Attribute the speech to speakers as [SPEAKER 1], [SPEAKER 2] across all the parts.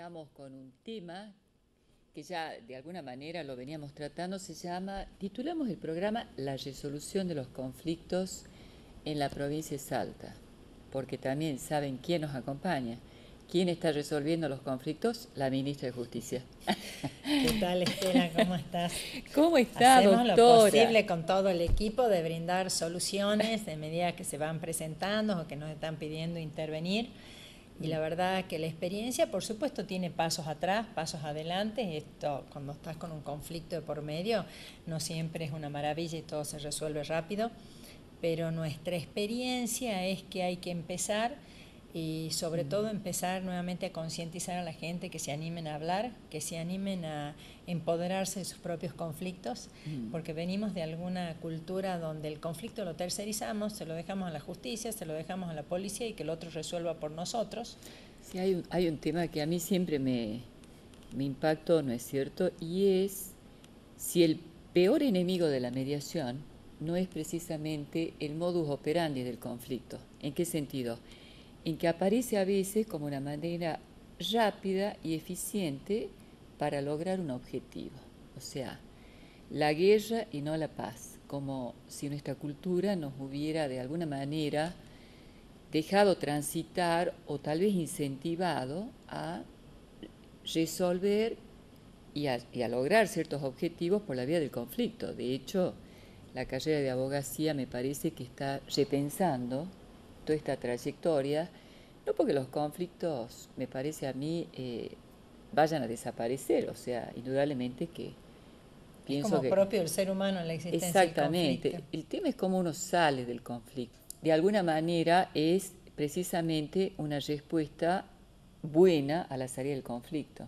[SPEAKER 1] arrancamos con un tema que ya de alguna manera lo veníamos tratando, titulamos el programa La resolución de los conflictos en la provincia de Salta, porque también saben quién nos acompaña. ¿Quién está resolviendo los conflictos? La ministra de Justicia.
[SPEAKER 2] ¿Qué tal, Estela? ¿Cómo estás?
[SPEAKER 1] ¿Cómo está,
[SPEAKER 2] Hacemos
[SPEAKER 1] doctora?
[SPEAKER 2] lo posible con todo el equipo de brindar soluciones de medida que se van presentando o que nos están pidiendo intervenir. Y la verdad que la experiencia, por supuesto, tiene pasos atrás, pasos adelante. Esto, cuando estás con un conflicto de por medio, no siempre es una maravilla y todo se resuelve rápido. Pero nuestra experiencia es que hay que empezar y sobre todo empezar nuevamente a concientizar a la gente, que se animen a hablar, que se animen a empoderarse de sus propios conflictos, porque venimos de alguna cultura donde el conflicto lo tercerizamos, se lo dejamos a la justicia, se lo dejamos a la policía y que el otro resuelva por nosotros.
[SPEAKER 1] Sí, hay un tema que a mí siempre me impactó, ¿no es cierto? Y es si el peor enemigo de la mediación no es precisamente el modus operandi del conflicto. ¿En qué sentido? En que aparece a veces como una manera rápida y eficiente para lograr un objetivo. O sea, la guerra y no la paz, como si nuestra cultura nos hubiera de alguna manera dejado transitar o tal vez incentivado a resolver y a lograr ciertos objetivos por la vía del conflicto. De hecho, la carrera de abogacía me parece que está repensando toda esta trayectoria, no porque los conflictos, me parece a mí, vayan a desaparecer, o sea, indudablemente que pienso
[SPEAKER 2] es como
[SPEAKER 1] que...
[SPEAKER 2] propio del ser humano la existencia del
[SPEAKER 1] Exactamente,
[SPEAKER 2] conflicto.
[SPEAKER 1] el tema es cómo uno sale del conflicto. De alguna manera es precisamente una respuesta buena a la salida del conflicto.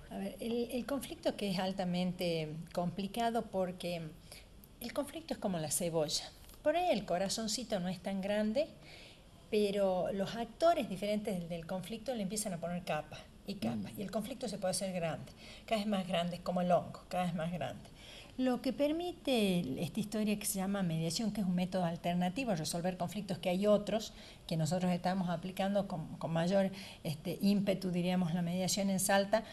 [SPEAKER 2] A ver, el conflicto que es altamente complicado porque el conflicto es como la cebolla. Por ahí el corazoncito no es tan grande, pero los actores diferentes del conflicto le empiezan a poner capas y capas. Y el conflicto se puede hacer grande, cada vez más grande, como el hongo, cada vez más grande. Lo que permite esta historia que se llama mediación, que es un método alternativo a resolver conflictos, que hay otros que nosotros estamos aplicando con mayor ímpetu, diríamos, la mediación en Salta.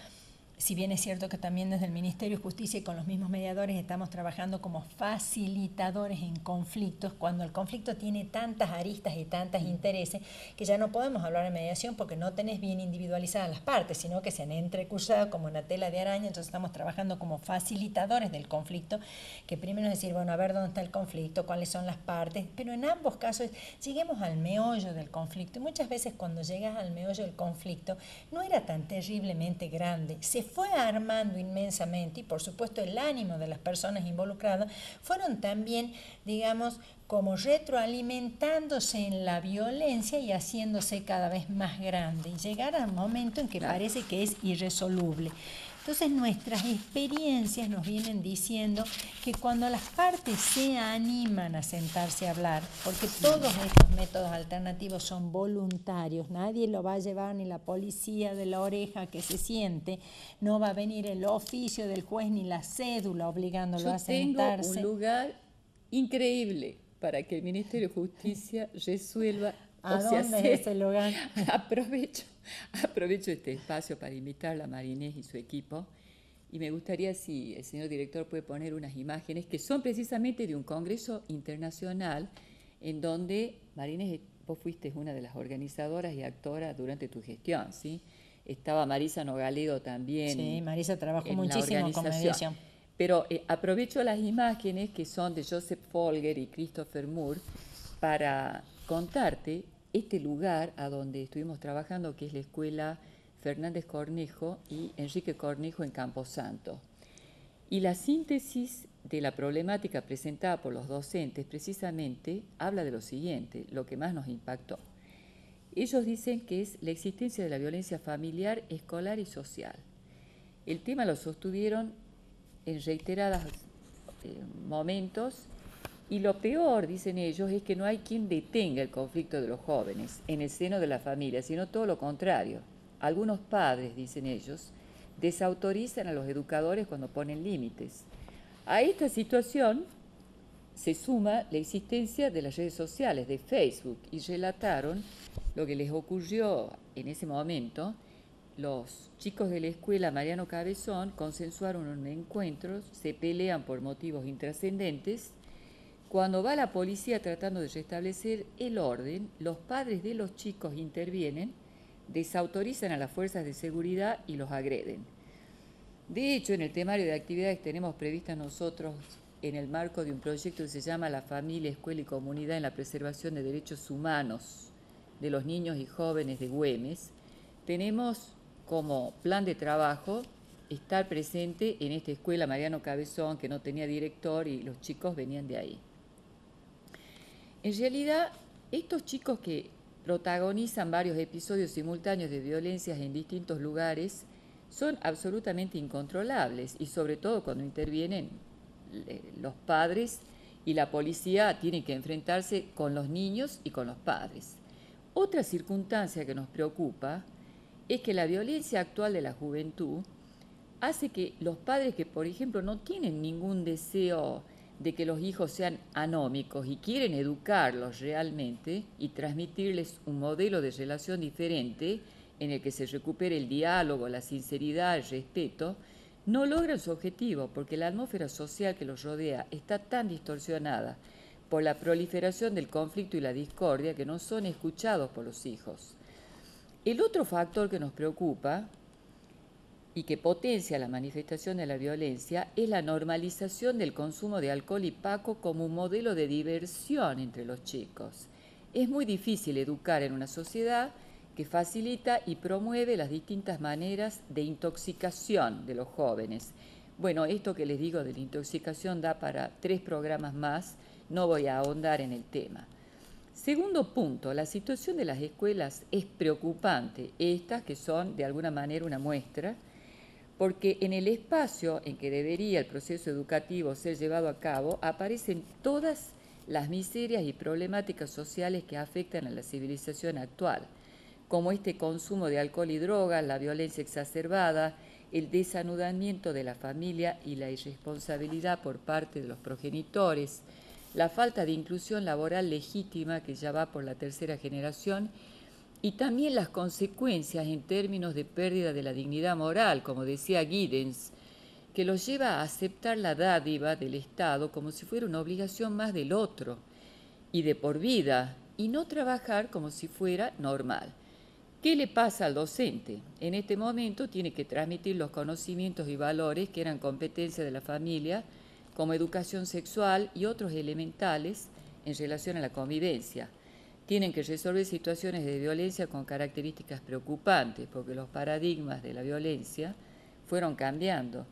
[SPEAKER 2] Si bien es cierto que también desde el Ministerio de Justicia y con los mismos mediadores estamos trabajando como facilitadores en conflictos, cuando el conflicto tiene tantas aristas y tantos intereses que ya no podemos hablar de mediación porque no tenés bien individualizadas las partes, sino que se han entrecruzado como una tela de araña. Entonces estamos trabajando como facilitadores del conflicto, que primero es decir, bueno, a ver dónde está el conflicto, cuáles son las partes, pero en ambos casos lleguemos al meollo del conflicto. Y muchas veces cuando llegas al meollo del conflicto no era tan terriblemente grande, se fue armando inmensamente y por supuesto el ánimo de las personas involucradas fueron también, digamos, como retroalimentándose en la violencia y haciéndose cada vez más grande y llegar al momento en que parece que es irresoluble. Entonces nuestras experiencias nos vienen diciendo que cuando las partes se animan a sentarse a hablar, porque todos estos métodos alternativos son voluntarios, nadie lo va a llevar, ni la policía de la oreja que se siente, no va a venir el oficio del juez ni la cédula obligándolo a sentarse.
[SPEAKER 1] Yo tengo un lugar increíble para que el Ministerio de Justicia resuelva.
[SPEAKER 2] ¿A dónde es ese lugar?
[SPEAKER 1] Aprovecho este espacio para invitar a la Marinés y su equipo y me gustaría si el señor director puede poner unas imágenes que son precisamente de un congreso internacional en donde, Marinés, vos fuiste una de las organizadoras y actoras durante tu gestión, ¿sí? Estaba Marisa Nogaledo también.
[SPEAKER 2] Sí, Marisa trabajó muchísimo con mediación.
[SPEAKER 1] Pero aprovecho las imágenes que son de Joseph Folger y Christopher Moore para contarte este lugar a donde estuvimos trabajando, que es la Escuela Fernández Cornejo y Enrique Cornejo en Camposanto. Y la síntesis de la problemática presentada por los docentes precisamente habla de lo siguiente, lo que más nos impactó. Ellos dicen que es la existencia de la violencia familiar, escolar y social. El tema lo sostuvieron en reiterados momentos y lo peor, dicen ellos, es que no hay quien detenga el conflicto de los jóvenes en el seno de la familia, sino todo lo contrario. Algunos padres, dicen ellos, desautorizan a los educadores cuando ponen límites. A esta situación se suma la existencia de las redes sociales, de Facebook, y relataron lo que les ocurrió en ese momento los chicos de la escuela Mariano Cabezón consensuaron un encuentro, se pelean por motivos intrascendentes. Cuando va la policía tratando de restablecer el orden, los padres de los chicos intervienen, desautorizan a las fuerzas de seguridad y los agreden. De hecho, en el temario de actividades que tenemos previstas nosotros en el marco de un proyecto que se llama La Familia, Escuela y Comunidad en la Preservación de Derechos Humanos de los Niños y Jóvenes de Güemes, tenemos como plan de trabajo estar presente en esta escuela Mariano Cabezón, que no tenía director y los chicos venían de ahí. En realidad, estos chicos que protagonizan varios episodios simultáneos de violencias en distintos lugares son absolutamente incontrolables y sobre todo cuando intervienen los padres y la policía tiene que enfrentarse con los niños y con los padres. Otra circunstancia que nos preocupa es que la violencia actual de la juventud hace que los padres que, por ejemplo, no tienen ningún deseo de que los hijos sean anómicos y quieren educarlos realmente y transmitirles un modelo de relación diferente en el que se recupere el diálogo, la sinceridad, el respeto, no logran su objetivo porque la atmósfera social que los rodea está tan distorsionada por la proliferación del conflicto y la discordia que no son escuchados por los hijos. El otro factor que nos preocupa y que potencia la manifestación de la violencia es la normalización del consumo de alcohol y paco como un modelo de diversión entre los chicos. Es muy difícil educar en una sociedad que facilita y promueve las distintas maneras de intoxicación de los jóvenes. Bueno, esto que les digo de la intoxicación da para 3 programas más, no voy a ahondar en el tema. Segundo punto, la situación de las escuelas es preocupante, estas que son de alguna manera una muestra, porque en el espacio en que debería el proceso educativo ser llevado a cabo aparecen todas las miserias y problemáticas sociales que afectan a la civilización actual, como este consumo de alcohol y drogas, la violencia exacerbada, el desanudamiento de la familia y la irresponsabilidad por parte de los progenitores, la falta de inclusión laboral legítima que ya va por la tercera generación y también las consecuencias en términos de pérdida de la dignidad moral, como decía Giddens, que los lleva a aceptar la dádiva del Estado como si fuera una obligación más del otro y de por vida, y no trabajar como si fuera normal. ¿Qué le pasa al docente? En este momento tiene que transmitir los conocimientos y valores que eran competencia de la familia, como educación sexual y otros elementales en relación a la convivencia. Tienen que resolver situaciones de violencia con características preocupantes, porque los paradigmas de la violencia fueron cambiando.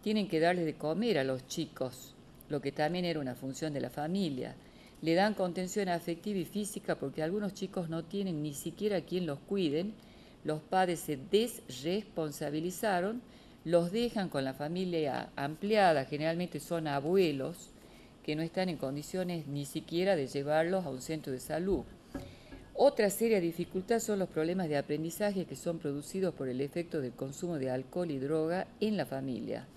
[SPEAKER 1] Tienen que darles de comer a los chicos, lo que también era una función de la familia. Le dan contención afectiva y física porque algunos chicos no tienen ni siquiera quien los cuiden, los padres se desresponsabilizaron, los dejan con la familia ampliada, generalmente son abuelos que no están en condiciones ni siquiera de llevarlos a un centro de salud. Otra seria dificultad son los problemas de aprendizaje que son producidos por el efecto del consumo de alcohol y droga en la familia.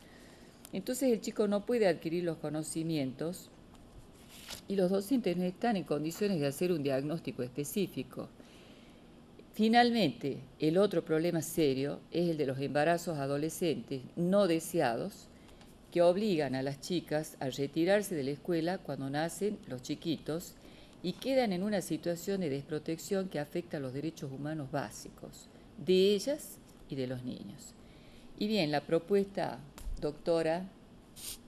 [SPEAKER 1] Entonces el chico no puede adquirir los conocimientos y los docentes no están en condiciones de hacer un diagnóstico específico. Finalmente, el otro problema serio es el de los embarazos adolescentes no deseados que obligan a las chicas a retirarse de la escuela cuando nacen los chiquitos y quedan en una situación de desprotección que afecta a los derechos humanos básicos de ellas y de los niños. Y bien, la propuesta, doctora,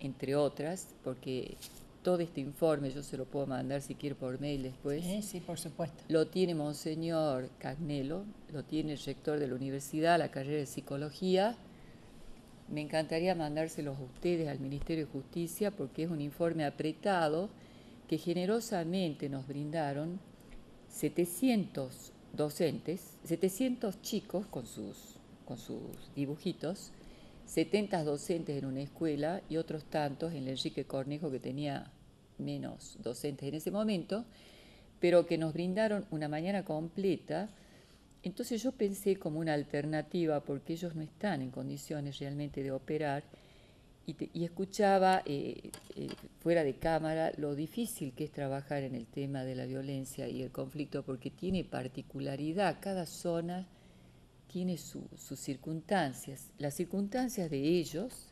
[SPEAKER 1] entre otras, porque todo este informe yo se lo puedo mandar si quiere por mail después.
[SPEAKER 2] Sí, por supuesto.
[SPEAKER 1] Lo tiene Monseñor Cagnelo, lo tiene el rector de la universidad, la carrera de psicología. Me encantaría mandárselos a ustedes al Ministerio de Justicia porque es un informe apretado que generosamente nos brindaron 700 docentes, 700 chicos con sus dibujitos, 70 docentes en una escuela y otros tantos en el Enrique Cornejo, que tenía menos docentes en ese momento, pero que nos brindaron una mañana completa. Entonces yo pensé como una alternativa, porque ellos no están en condiciones realmente de operar, y escuchaba fuera de cámara lo difícil que es trabajar en el tema de la violencia y el conflicto, porque tiene particularidad, cada zona tiene sus circunstancias. Las circunstancias de ellos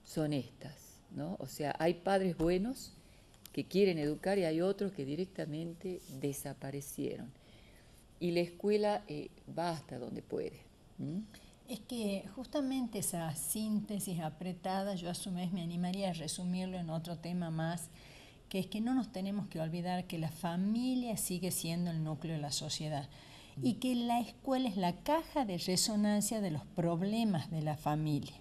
[SPEAKER 1] son estas, ¿no? O sea, hay padres buenos que quieren educar y hay otros que directamente desaparecieron. Y la escuela va hasta donde puede.
[SPEAKER 2] Es que justamente esa síntesis apretada, yo a su vez me animaría a resumirlo en otro tema más, que es que no nos tenemos que olvidar que la familia sigue siendo el núcleo de la sociedad y que la escuela es la caja de resonancia de los problemas de la familia.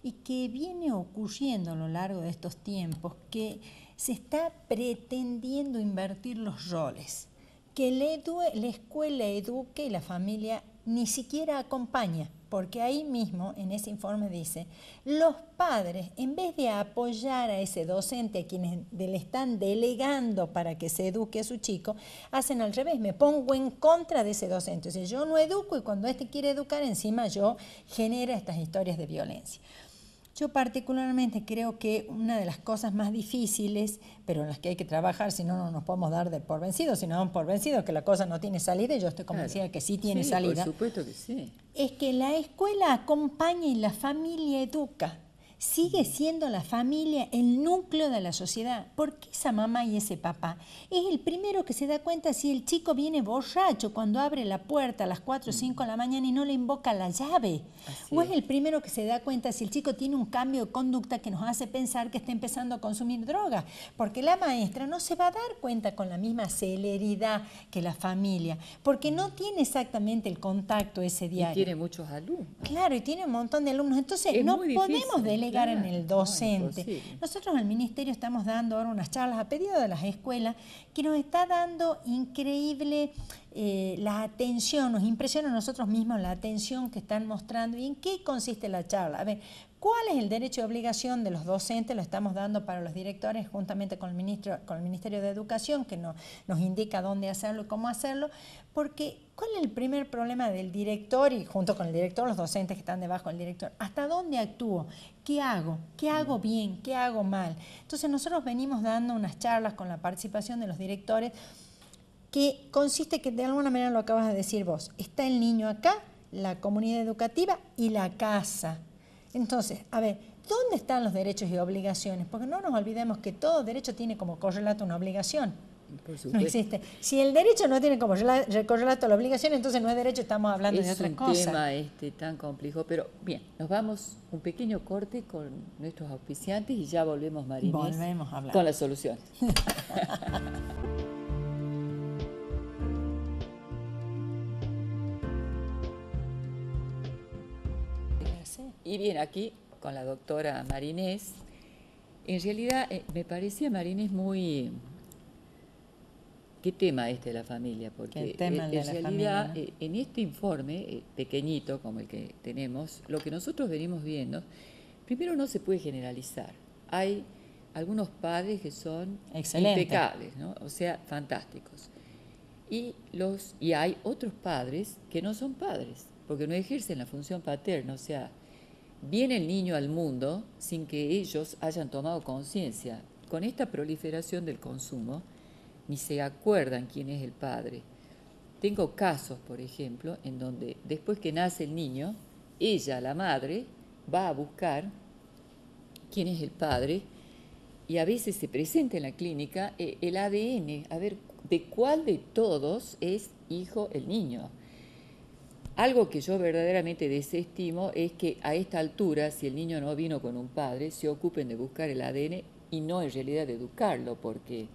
[SPEAKER 2] Y que viene ocurriendo a lo largo de estos tiempos que se está pretendiendo invertir los roles, que la escuela eduque y la familia ni siquiera acompaña, porque ahí mismo en ese informe dice, los padres en vez de apoyar a ese docente a quienes le están delegando para que se eduque a su chico, hacen al revés, me pongo en contra de ese docente, o sea, yo no educo y cuando este quiere educar encima yo genero estas historias de violencia. Yo particularmente creo que una de las cosas más difíciles, pero en las que hay que trabajar, si no, no nos podemos dar de por vencidos, si no damos por vencidos que la cosa no tiene salida, y yo estoy convencida de que sí tiene salida.
[SPEAKER 1] Por supuesto que sí.
[SPEAKER 2] Es que la escuela acompaña y la familia educa. Sigue siendo la familia el núcleo de la sociedad, porque esa mamá y ese papá es el primero que se da cuenta si el chico viene borracho cuando abre la puerta a las 4 o 5 de la mañana y no le invoca la llave. O es el primero que se da cuenta si el chico tiene un cambio de conducta que nos hace pensar que está empezando a consumir droga, porque la maestra no se va a dar cuenta con la misma celeridad que la familia, porque no tiene exactamente el contacto ese diario.
[SPEAKER 1] Y tiene muchos alumnos.
[SPEAKER 2] Claro, y tiene un montón de alumnos. Entonces, no podemos delegar en el docente. Nosotros en el Ministerio estamos dando ahora unas charlas a pedido de las escuelas que nos está dando increíble la atención, nos impresiona a nosotros mismos la atención que están mostrando. ¿Y en qué consiste la charla? A ver, ¿cuál es el derecho y obligación de los docentes? Lo estamos dando para los directores juntamente con el Ministerio de Educación, que nos indica dónde hacerlo y cómo hacerlo, porque ¿cuál es el primer problema del director y junto con el director, los docentes que están debajo del director? ¿Hasta dónde actúo? ¿Qué hago? ¿Qué hago bien? ¿Qué hago mal? Entonces nosotros venimos dando unas charlas con la participación de los directores que consiste que de alguna manera lo acabas de decir vos, está el niño acá, la comunidad educativa y la casa. Entonces, a ver, ¿dónde están los derechos y obligaciones? Porque no nos olvidemos que todo derecho tiene como correlato una obligación.
[SPEAKER 1] Por supuesto.
[SPEAKER 2] No existe. Si el derecho no tiene como correlato la obligación, entonces no es derecho, estamos hablando de otra cosa.
[SPEAKER 1] Es un tema tan complejo, pero bien, nos vamos un pequeño corte con nuestros auspiciantes y ya volvemos, Marinés,
[SPEAKER 2] volvemos a hablar
[SPEAKER 1] con la solución. Y bien, aquí con la doctora Marinés, en realidad me parecía Marinés muy... ¿Qué tema este de la familia? Porque en realidad en este informe pequeñito como el que tenemos, lo que nosotros venimos viendo, primero no se puede generalizar. Hay algunos padres que son impecables, ¿no? O sea, fantásticos. Y hay otros padres que no son padres, porque no ejercen la función paterna, o sea, viene el niño al mundo sin que ellos hayan tomado conciencia. Con esta proliferación del consumo, ni se acuerdan quién es el padre. Tengo casos, por ejemplo, en donde después que nace el niño, ella, la madre, va a buscar quién es el padre y a veces se presenta en la clínica el ADN, a ver de cuál de todos es hijo el niño. Algo que yo verdaderamente desestimo es que a esta altura, si el niño no vino con un padre, se ocupen de buscar el ADN y no en realidad de educarlo, porque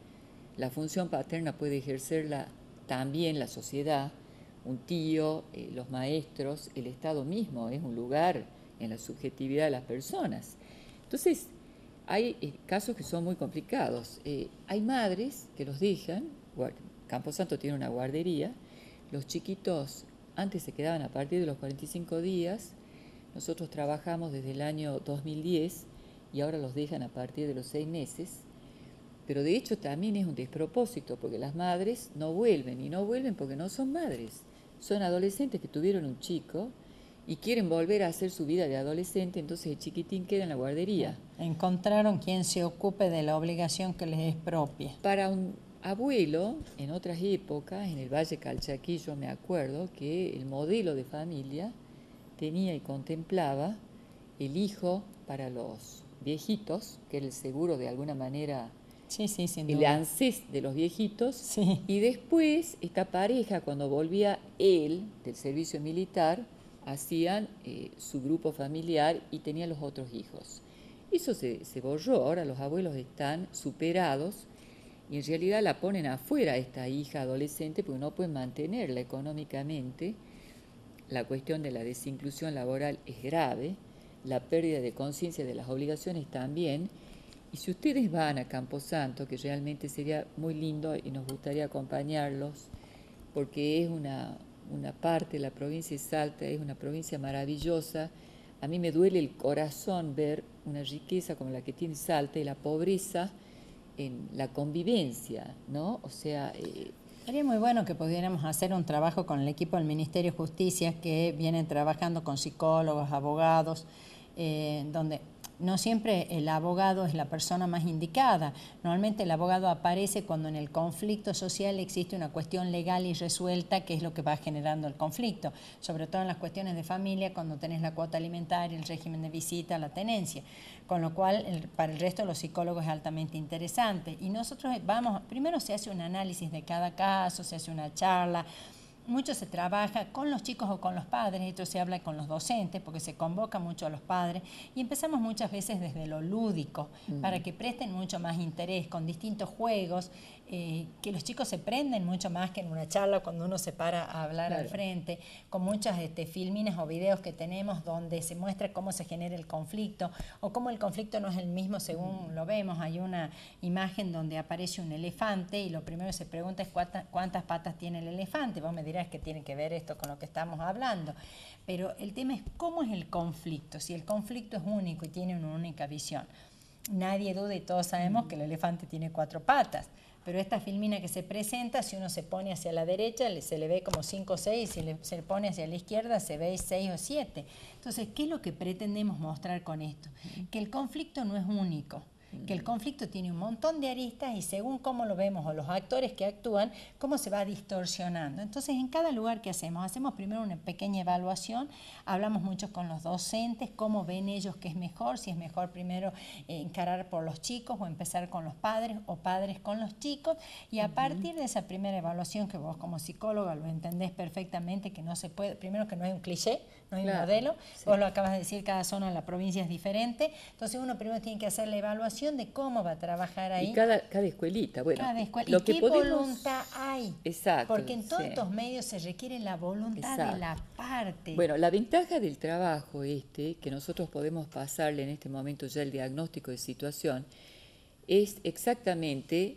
[SPEAKER 1] la función paterna puede ejercerla también la sociedad, un tío, los maestros, el Estado mismo, es un lugar en la subjetividad de las personas. Entonces, hay casos que son muy complicados. Hay madres que los dejan, Camposanto tiene una guardería, los chiquitos antes se quedaban a partir de los 45 días, nosotros trabajamos desde el año 2010 y ahora los dejan a partir de los 6 meses, pero de hecho también es un despropósito porque las madres no vuelven, y no vuelven porque no son madres, son adolescentes que tuvieron un chico y quieren volver a hacer su vida de adolescente, entonces el chiquitín queda en la guardería.
[SPEAKER 2] Encontraron quien se ocupe de la obligación que les es propia.
[SPEAKER 1] Para un abuelo, en otras épocas, en el Valle Calchaquí, yo me acuerdo que el modelo de familia tenía y contemplaba el hijo para los viejitos, que era el seguro de alguna manera,
[SPEAKER 2] Sí, sí, sin
[SPEAKER 1] el
[SPEAKER 2] duda.
[SPEAKER 1] ANSES de los viejitos,
[SPEAKER 2] Sí.
[SPEAKER 1] y después esta pareja, cuando volvía él del servicio militar, hacían su grupo familiar y tenían los otros hijos. Eso se borró, ahora los abuelos están superados y en realidad la ponen afuera esta hija adolescente porque no pueden mantenerla económicamente. La cuestión de la desinclusión laboral es grave, la pérdida de conciencia de las obligaciones también. Y si ustedes van a Camposanto, que realmente sería muy lindo y nos gustaría acompañarlos, porque es una parte de la provincia de Salta, es una provincia maravillosa. A mí me duele el corazón ver una riqueza como la que tiene Salta y la pobreza en la convivencia, ¿no? O sea,
[SPEAKER 2] Sería muy bueno que pudiéramos hacer un trabajo con el equipo del Ministerio de Justicia que vienen trabajando con psicólogos, abogados, donde no siempre el abogado es la persona más indicada. Normalmente el abogado aparece cuando en el conflicto social existe una cuestión legal y resuelta, que es lo que va generando el conflicto, sobre todo en las cuestiones de familia, cuando tenés la cuota alimentaria, el régimen de visita, la tenencia. Con lo cual, para el resto de los psicólogos es altamente interesante. Y nosotros vamos, primero se hace un análisis de cada caso, se hace una charla. Mucho se trabaja con los chicos o con los padres, esto se habla con los docentes porque se convoca mucho a los padres y empezamos muchas veces desde lo lúdico para que presten mucho más interés con distintos juegos, que los chicos se prenden mucho más que en una charla cuando uno se para a hablar
[SPEAKER 1] claro.
[SPEAKER 2] al frente, con muchas filmines o videos que tenemos donde se muestra cómo se genera el conflicto o cómo el conflicto no es el mismo según lo vemos. Hay una imagen donde aparece un elefante y lo primero que se pregunta es cuántas patas tiene el elefante. Vos me dirás que tiene que ver esto con lo que estamos hablando, pero el tema es cómo es el conflicto, si el conflicto es único y tiene una única visión. Nadie duda y todos sabemos que el elefante tiene 4 patas, pero esta filmina que se presenta, si uno se pone hacia la derecha, se le ve como 5 o 6, si se pone hacia la izquierda, se ve 6 o 7. Entonces, ¿qué es lo que pretendemos mostrar con esto? Que el conflicto no es único, que el conflicto tiene un montón de aristas y según cómo lo vemos o los actores que actúan, cómo se va distorsionando. Entonces, en cada lugar que hacemos primero una pequeña evaluación, hablamos mucho con los docentes, cómo ven ellos que es mejor, si es mejor primero encarar por los chicos o empezar con los padres o padres con los chicos, y a partir de esa primera evaluación, que vos como psicóloga lo entendés perfectamente, que no se puede, primero que no hay un cliché, no hay un modelo, vos lo acabas de decir, cada zona de la provincia es diferente, entonces uno primero tiene que hacer la evaluación de cómo va a trabajar ahí.
[SPEAKER 1] Y cada escuelita, bueno,
[SPEAKER 2] cada escuela.
[SPEAKER 1] lo
[SPEAKER 2] ¿Y
[SPEAKER 1] que
[SPEAKER 2] qué
[SPEAKER 1] podemos...
[SPEAKER 2] voluntad hay?
[SPEAKER 1] Exacto.
[SPEAKER 2] Porque en todos estos medios se requiere la voluntad de la parte.
[SPEAKER 1] Bueno, la ventaja del trabajo que nosotros podemos pasarle en este momento ya el diagnóstico de situación, es exactamente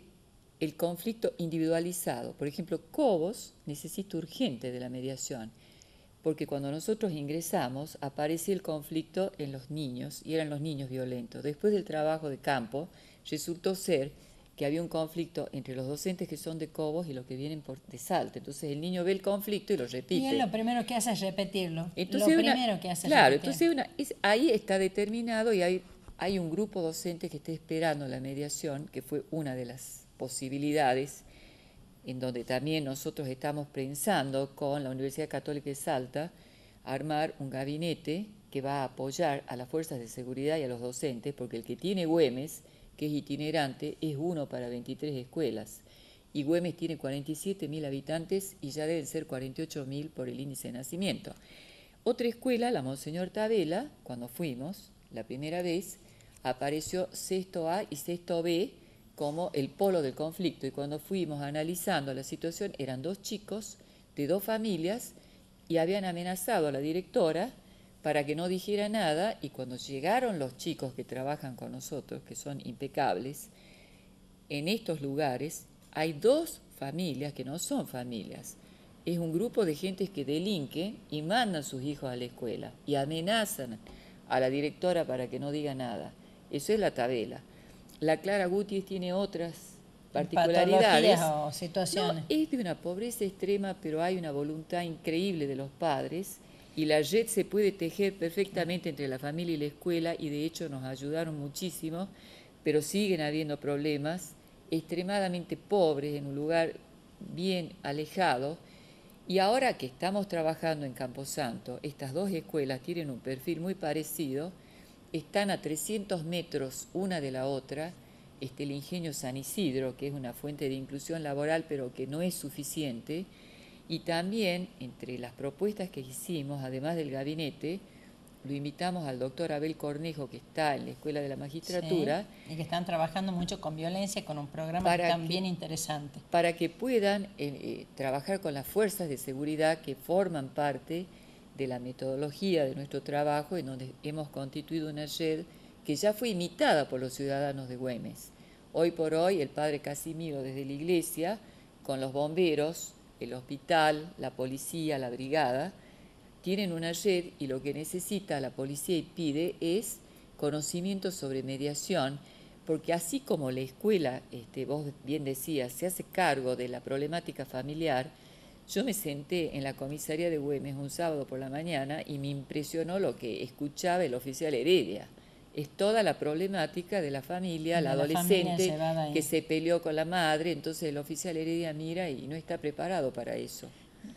[SPEAKER 1] el conflicto individualizado. Por ejemplo, Cobos necesita urgente de la mediación, porque cuando nosotros ingresamos aparece el conflicto en los niños, y eran los niños violentos. Después del trabajo de campo, resultó ser que había un conflicto entre los docentes que son de Cobos y los que vienen de Salta. Entonces el niño ve el conflicto y lo repite.
[SPEAKER 2] Y él lo primero que hace es repetirlo.
[SPEAKER 1] Entonces,
[SPEAKER 2] Claro,
[SPEAKER 1] entonces ahí está determinado y hay un grupo docente que está esperando la mediación, que fue una de las posibilidades, en donde también nosotros estamos pensando con la Universidad Católica de Salta armar un gabinete que va a apoyar a las fuerzas de seguridad y a los docentes, porque el que tiene Güemes, que es itinerante, es uno para 23 escuelas. Y Güemes tiene 47.000 habitantes y ya deben ser 48.000 por el índice de nacimiento. Otra escuela, la Monseñor Tabela, cuando fuimos la primera vez, apareció sexto A y sexto B como el polo del conflicto, y cuando fuimos analizando la situación eran 2 chicos de 2 familias y habían amenazado a la directora para que no dijera nada, y cuando llegaron los chicos que trabajan con nosotros, que son impecables, en estos lugares hay 2 familias que no son familias, es un grupo de gentes que delinquen y mandan sus hijos a la escuela y amenazan a la directora para que no diga nada. Eso es la Tabela. La Clara Gutiérrez tiene otras particularidades.
[SPEAKER 2] O situaciones.
[SPEAKER 1] No, es de una pobreza extrema, pero hay una voluntad increíble de los padres y la red se puede tejer perfectamente entre la familia y la escuela, y de hecho nos ayudaron muchísimo, pero siguen habiendo problemas extremadamente pobres, en un lugar bien alejado. Y ahora que estamos trabajando en Camposanto, estas dos escuelas tienen un perfil muy parecido, están a 300 metros una de la otra. El Ingenio San Isidro, que es una fuente de inclusión laboral, pero que no es suficiente. Y también, entre las propuestas que hicimos, además del gabinete, lo invitamos al doctor Abel Cornejo, que está en la Escuela de la Magistratura.
[SPEAKER 2] Sí, y que están trabajando mucho con violencia, con un programa también interesante.
[SPEAKER 1] Para que puedan trabajar con las fuerzas de seguridad que forman parte de la metodología de nuestro trabajo, en donde hemos constituido una red que ya fue imitada por los ciudadanos de Güemes. Hoy por hoy, el padre Casimiro, desde la iglesia, con los bomberos, el hospital, la policía, la brigada, tienen una red, y lo que necesita la policía y pide es conocimiento sobre mediación, porque así como la escuela, vos bien decías, se hace cargo de la problemática familiar. Yo me senté en la comisaría de Güemes un sábado por la mañana y me impresionó lo que escuchaba el oficial Heredia. Es toda la problemática de la familia, la adolescente que se peleó con la madre. Entonces el oficial Heredia mira y no está preparado para eso.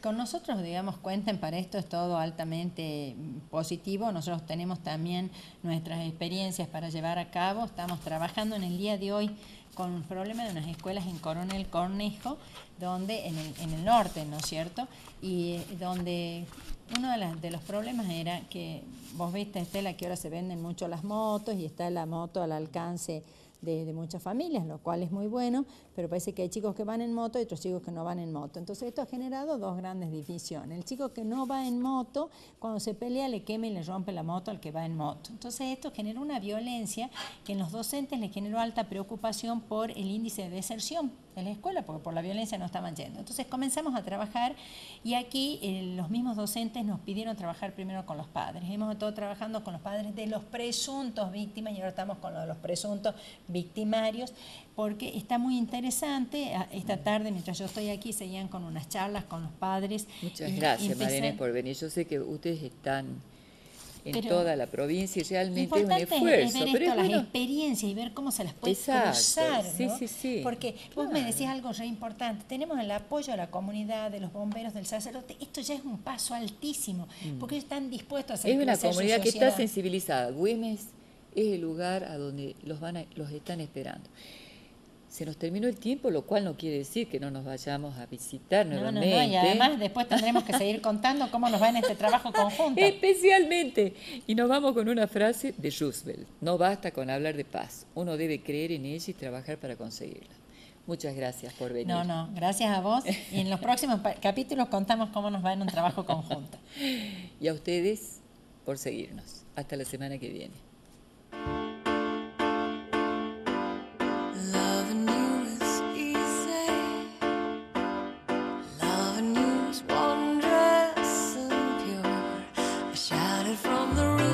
[SPEAKER 2] Con nosotros, digamos, cuenten para esto, es todo altamente positivo. Nosotros tenemos también nuestras experiencias para llevar a cabo. Estamos trabajando en el día de hoy con un problema de unas escuelas en Coronel Cornejo, donde en el norte, ¿no es cierto? Y donde uno de los problemas era que, vos viste, Estela, que ahora se venden mucho las motos y está la moto al alcance de muchas familias, lo cual es muy bueno, pero parece que hay chicos que van en moto y otros chicos que no van en moto. Entonces esto ha generado dos grandes divisiones. El chico que no va en moto, cuando se pelea le quema y le rompe la moto al que va en moto. Entonces esto generó una violencia que en los docentes les generó alta preocupación por el índice de deserción de la escuela, porque por la violencia no estaban yendo. Entonces comenzamos a trabajar y aquí los mismos docentes nos pidieron trabajar primero con los padres. Hemos estado trabajando con los padres de los presuntos víctimas y ahora estamos con los presuntos victimarios, porque está muy interesante. Esta tarde, mientras yo estoy aquí, seguían con unas charlas con los padres.
[SPEAKER 1] Muchas gracias, Marlene, por venir. Yo sé que ustedes están en toda la provincia y realmente es un esfuerzo.
[SPEAKER 2] Es ver esto, las experiencias y ver cómo se las puede cruzar, ¿no?
[SPEAKER 1] Sí.
[SPEAKER 2] Porque vos me decías algo re importante. Tenemos el apoyo de la comunidad, de los bomberos, del sacerdote. Esto ya es un paso altísimo, porque ellos están dispuestos a hacer crecer su sociedad.
[SPEAKER 1] Es una comunidad que está sensibilizada. Güemes es el lugar a donde los están esperando. Se nos terminó el tiempo, lo cual no quiere decir que no nos vayamos a visitar nuevamente.
[SPEAKER 2] No, y además después tendremos que seguir contando cómo nos va en este trabajo conjunto.
[SPEAKER 1] Especialmente. Y nos vamos con una frase de Roosevelt: no basta con hablar de paz, uno debe creer en ella y trabajar para conseguirla. Muchas gracias por venir.
[SPEAKER 2] Gracias a vos. Y en los próximos capítulos contamos cómo nos va en un trabajo conjunto.
[SPEAKER 1] Y a ustedes por seguirnos. Hasta la semana que viene.
[SPEAKER 3] From the